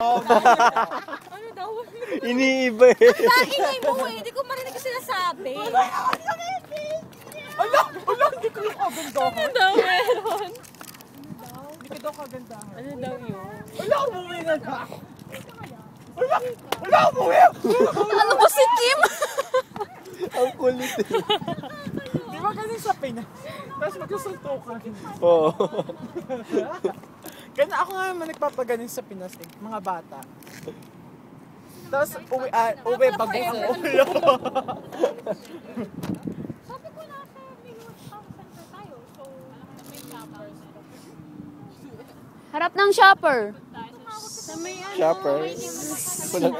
Ano daw? Iniiba eh. Ingay mo eh. Hindi ko marinig yung sinasabi. Ala! Hindi ko yung kagandahan. Ano daw meron? Hindi ko daw kagandahan. Ano daw yun? Ala! Umuwi na na! Ala! Umuwi! Ano ba si Kim? Ang kulit eh. Di ba kasi sa Pinas? Tapos magkasuntukan. Oo. Kaya ako nga naman nagpapagaling sa Pinas eh, mga bata. Tapos uwi bago ang ulo. Sabi ko na sa Minus Town Center tayo. So, may shoppers. Harap ng shopper. Sa may ano? Shoppers. Walang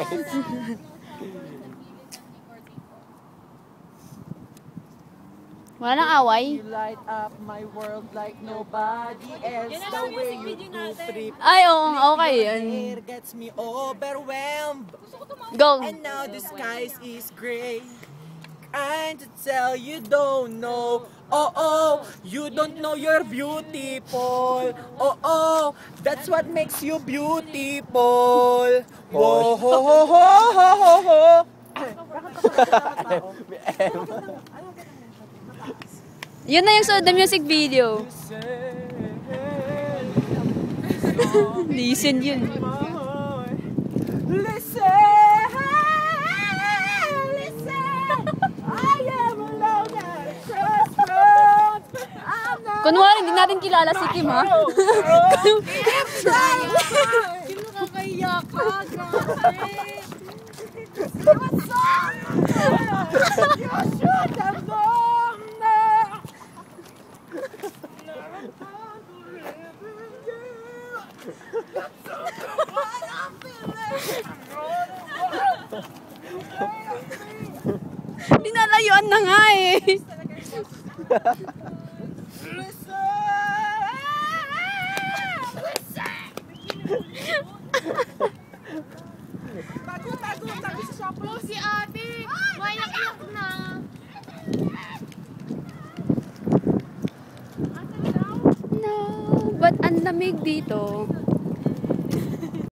Wala nang away. You light up my world like nobody else. The way you do trip. Ay, oo, okay. It gets me overwhelmed. Go. And now the skies is gray. Trying to tell you don't know. Oh, you don't know you're beautiful. Oh, that's what makes you beautiful. Whoa, ho, ho, ho, ho, ho, ho. Yun na yung sa the music video. Listen yun. Listen, I am alone at a crossroads. Kunwari, hindi natin kilala si Kim, ha? Kim nakakaiyak ka. Grabe. You should have known now. Dinalayuan na nga eh. Tago sa shopper. Oh, si ate. Mayak-iyak na. No, ba't ang lamig dito?